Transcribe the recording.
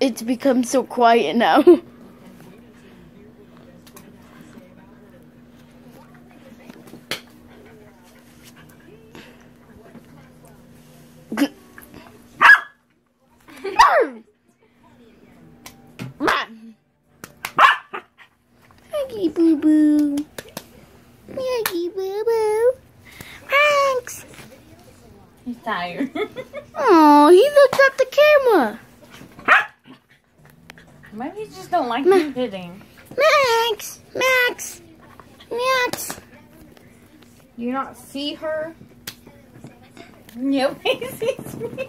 It's become so quiet now. Maggie boo boo. Maggie boo boo. Thanks. He's tired. Oh, he looked at the camera. Maybe you just don't like me hitting. Max, Max, Max. Do you not see her? Nobody sees me.